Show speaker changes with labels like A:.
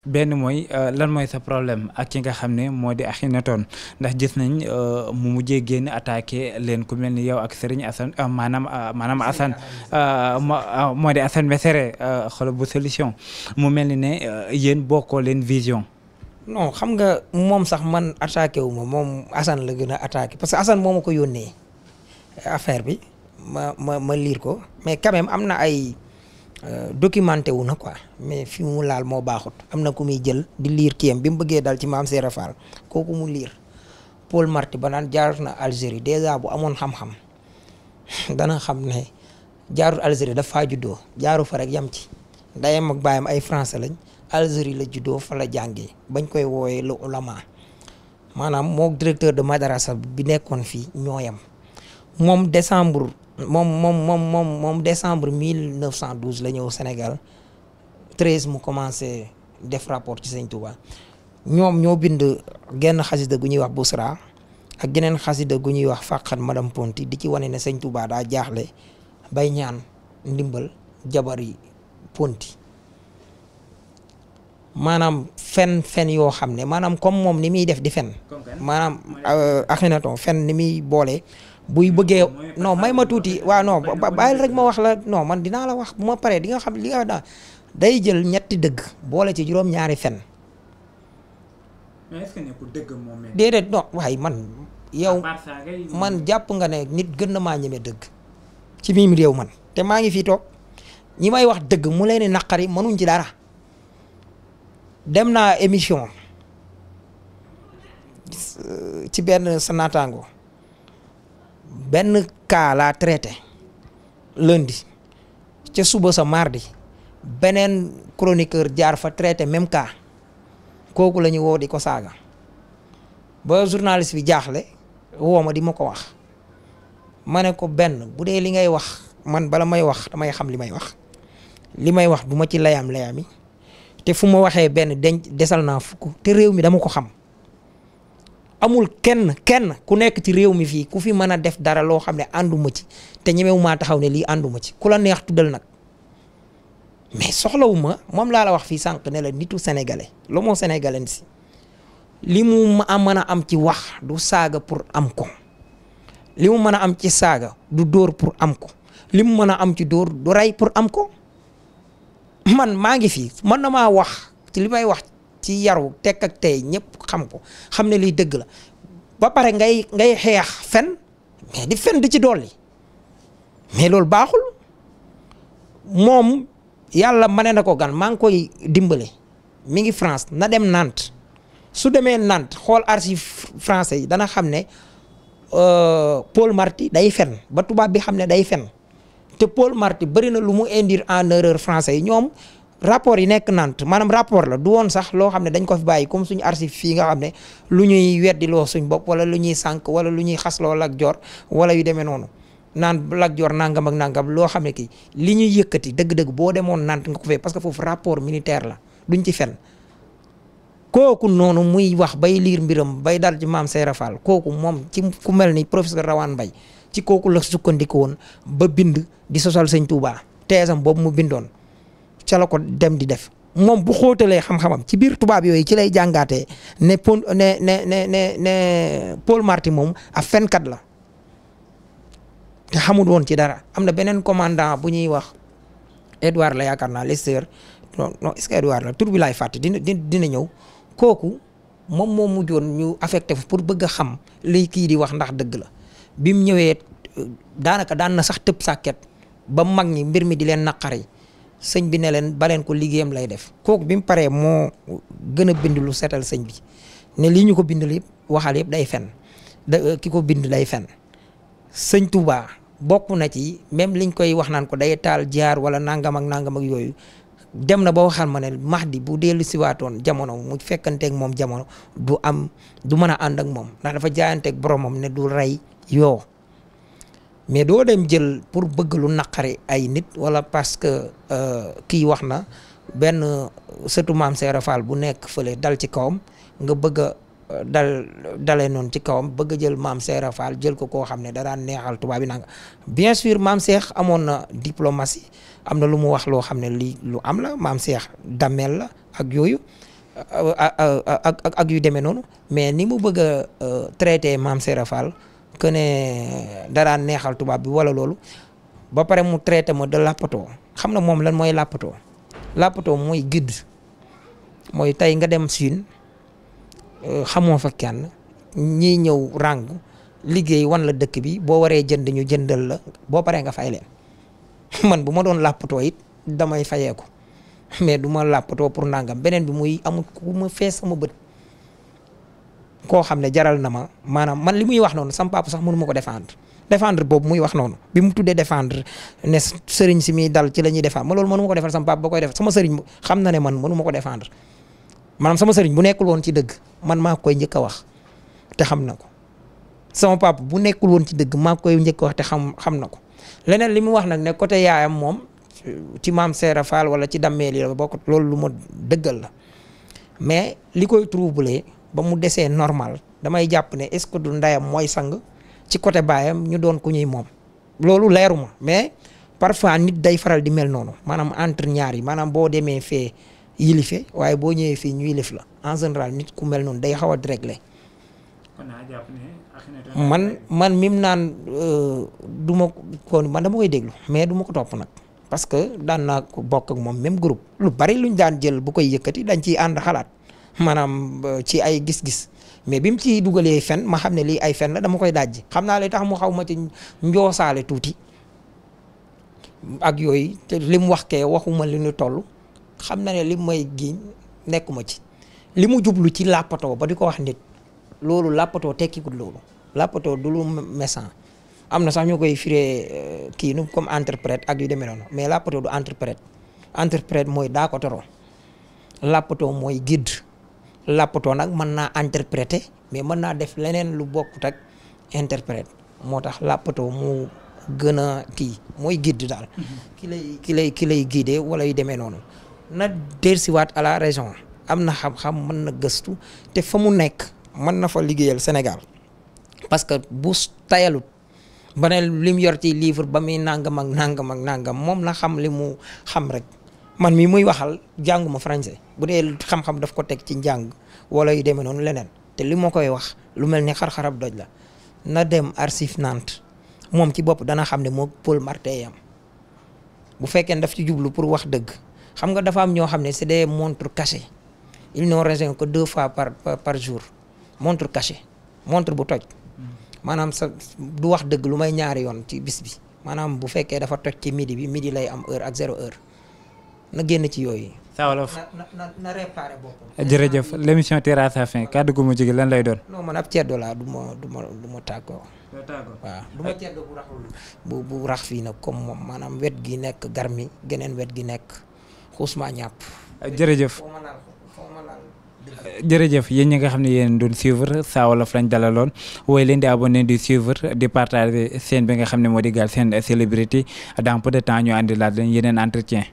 A: benn mooy lan mooy sa problème ak ki nga xam ne moo di Akhenaton ndax gis nañ mu mujjee génn attaqué leen ku mel ni yow ak Serigne Assane maanaam Assane moo di Assane Mesere xolo bu solution mu mel ni ne yéen bokkoo leen vision.
B: non xam nga moom sax man attaqué wu ma moom Assane la gën a attaqué parce que Assane moo ma ko yónnee affaire bi ma lire ko mais quand même am na ay. Documenté wu na quoi mais fi mu laal moo baaxut am na ku muy jël di liir kiyam bi mu bëggee dal ci maam Serap Fall kooku mu liir Paul Marty ba naan jaar na Algérie dèjà bu amoon xam-xam dana xam ne jaarul Algérie dafa faa juddoo jaaru fa rek yam ci ndeyam ak baayam ay français lañ Algérie la juddoo fa la jàngee bañ koy woowee le ulama maanaam moo directeur de madrasa bi nekkoon fii ñooyam moom décembre 1912 la ñëw Sénégal 13 mu commencé def rapport ci Sëñ Touba ñoom ñoo bind genn xasida gu ñuy wax Busra ak geneen xasida gu ñuy wax Faqat Madame Ponti di ci wane ne Sëñ Touba daa jaaxle bay ñaan ndimbal jabari Ponti maanaam fen yoo xam ne maanaam comme moom ni muy def di fen maanaam Akhenaton fen ni muy boole. buy bëggee non may ma tuuti waaw non bàyyil rek ma wax la non man dinaa la wax bu ma paree di nga xam li nga daa day jël ñetti dëgg boole ci juróom-ñaari fen.
A: mais est-ce que nekkul dëgg moom
B: déedéet non waaye yow man jàpp nga ne nit gën na maa ñeme dëgg ci miim réew man te maa ngi fii toog ñi may wax dëgg mu leen di naqari mënuñ ci dara dem naa émission ci benn sa naataango. benn cas laa traité lundi ca suba sa mardi beneen chroniqueur jaar fa traité même cas kooku la ñu woo di ko saaga ba journaliste bi jaaxle woo ma di ma ko wax ma ne ko benn bu dee li ngay wax man bala may wax damay xam li may wax du ma ci layam-layami te fu ma waxee benn desal naa fukk te réew mi dama ko xam amul kenn ku nekk ci réew mi fii ku fi mën a def dara loo xam ne ànduma ci te ñemewu maa taxaw ne lii ànduma ci ku la neex tuddal nag mais soxlawuma moom laa la wax fii sànq ne la nitu sénégalais lu moo sénégalais si li mu mën a am ci wax du saaga pour am ko li mu mën a am ci saaga du dóor pour am ko li mu mën a am ci dóor du rey pour am ko man maa ngi fii mën na maa wax ci li may wax ci yaru tekk ak tey ñëpp xam ko xam ne lii dëgg la ba pare ngay xeex fen mais di fen di ci dolli mais loolu baaxul moom yàlla mane na ko gan maa ngi koy dimbale mi ngi France na dem Nantes su demee Nantes xool archive français yi dana xam ne Paul Marty day fen ba tubaab bi xam ne day fen te Paul Marty bëri na lu mu induire en erreur français yi ñoom rapport yi nekk Nantes maanaam rapport la du woon sax loo xam ne dañ ko fi bàyyi comme suñu archive fii nga xam ne lu ñuy weddiloo suñ bopp wala lu ñuy sànq wala lu ñuy xasloo Lat Joor wala yu demee noonu naan Lat Joor nangam ak nangam loo xam ne kii li ñuy yëkkati dëgg-dëgg boo demoon Nantes nga ko fee parce que foofu rapport militaire la duñ ci fen kooku noonu muy wax bay liir mbiram bay dal ci maam Seyra Fall kooku moom ci ku mel ni professeur Rawane Mbaye ci kooku la sukkandiku woon ba bind di sosal sëñ Touba teesam boobu mu bindoon ca la ko dem di def moom bu xóotalee xam-xamam ci biir tubaab yooyu ci lay jàngaatee ne Paul Marty moom ab fenkat la te xamul woon ci dara am na beneen commandant bu ñuy wax Edouard la yaakaar naa Lester non est-ce que Edouard la tur bi laay fàtte dina ñëw kooku moom moo mujjoon ñu affecté pour bëgg a xam li kii di wax ndax dëgg la bi mu ñëwee daanaka daan na sax tëb sàkket ba mag ñi mbir mi di leen naqari sëñ bi ne leen baleen ko liggéeyam lay def kooku bi mu paree moo gën a bind lu seetal sëñ bi ne lii ñu ko bind yëpp waxal yëpp day fen ki ko bind day fen sëñ Touba bokk na ci même liñ koy wax naan ko day taal jaar wala nangam ak yooyu dem na ba waxal ma ne Mahdi bu dellu siwaatoon jamono mu fekkanteeg moom jamono du mën a ànd ak moom ndax dafa jaayanteeg boromam ne du rey yoo mais doo dem jël pour bëgg lu naqari ay nit wala parce que kii wax na benn sëtu maam Seera Fall bu nekk fële dal ci kawam nga bëgg a dalee noonu ci kawam bëgg a jël maam Seera Fall jël ko koo xam ne da daan neexal tubaab bi nanga bien sûr maam Seex amoon na diplomatie am na lu mu wax loo xam ne lii lu am la maam Seex dameel la ak yooyu ak yu demee noonu mais ni mu bëgg a traité Mame Serap Fall que ne daraan neexal tubaab bi wala loolu ba pare mu traité ma de làppatoo xam na moom lan mooy làppatoo mooy guide mooy tey nga dem Chine xamoo fa kenn ñii ñëw ràng liggéey wan la dëkk bi boo waree jënd ñu jëndal la boo paree nga fay leen man bu ma doon làppatoo it damay fayeeku mais du ma làppatoo pour nangam beneen bi muy amul ku ma fees sama bët koo xam ne jaral na ma maanaam man li muy wax noonu sama papa sax mënu ma ko défendre boobu muy wax noonu bi mu tuddee défendre ne sëriñ si muy dal ci la ñuy défendre ma loolu mënu ma ko defal sama papa ba koy def sama sëriñ xam na ne man mënu ma ko défendre maanaam sama sëriñ bu nekkul woon ci dëgg man maa koy njëkk a wax te xam na ko sama papa bu nekkul woon ci dëgg maa koy njëkk a wax te xam na ko leneen li mu wax nag ne côté yaayam moom ci Mame Serap Fall wala ci dammeel yi la bokk loolu lu ma dëggal la mais li koy troubler ba mu desee normal damay jàpp ne est-ce que du ndeyam mooy sang ci côté baayam ñu doon ku ñuy moom loolu leeruma mais parfois nit day faral di mel noonu maanaam entre ñaar yi maanaam boo demee fee yilife waaye boo ñëwee fii ñu yilif la en général nit ku mel noonu day xaw a déréglé man mim naan du ma ko man dama koy déglu mais du ma ko topp nag parce que daan naa ko bokk ak moom même groupe lu bari luñ daan jël bu koy yëkkati dañ ciy ànd xalaat maanaam ci ay gis-gis mais bi mu ci dugalee fen ma xam ne lii ay fen la dama koy dajji xam naa li tax mu xaw ma ci njoosaale tuuti ak yooyu te li mu wax kee waxuma li ñu toll xam na ne li may giiñ nekkuma ci li mu jublu ci làppatoo ba di ko wax nit loolu làppatoo tekkikut loolu làppatoo du lu méchant am na sax ñu koy firee kii nu comme interprète ak yu demee noonu mais làppatoo du interprète mooy daa ko toroo làppatoo mooy guide làppatoo nag mën naa interpréter mais mën naa def leneen lu bokkut ak interprète moo tax làppatoo mu gën a kii mooy guide daal ki lay guider wala yu demee noonu na dellusiwaat à la région am na xam-xam mën na gëstu te fa mu nekk mën na fa liggéeyal Sénégal parce que bu tayalut ba ne li mu yor ci livre ba muy nangam ak nangam moom na xam li mu xam rek man mii muy waxal jànguma français bu dee xam-xam daf ko teg ci njàng wala yu demee noonu leneen te li ma koy wax lu mel ni xar-xarab doj la na dem Archives Nantes moom ci bopp dana xam ne moo Paul Marty yam bu fekkee daf ci jublu pour wax dëgg xam nga dafa am ñoo xam ne c'est des montres cachées ils n'ont raison que 2 fois par jour montre cachée montre bu toj maanaam sa du wax dëgg lu may ñaari yoon ci bis bi maanaam bu fekkee dafa toj ci midi lay am heure ak 0 heure na génn ci yooyu.
A: Saa Wolof
B: na réparé boppam.
A: jërëjëf l'émission tire à sa fin kàddu gu mujj gi lan lay doon.
B: non man ab ceddo laa du ma tàggoo. waaw du ma ceddo bu raxul bu rax fii nag comme moom maanaam wet gi nekk garmi geneen wet gi nekk xuusma ñàpp.
A: jërëjëf. jërëjëf yéen ñi nga xam ne yéen doon suivre Saa Wolof lañ dalaloon woy leen di abonné di suivre di partager seen bi nga xam ne moo di Galsen Celebrity dans peu de temps ñu andi laat leen yeneen entretien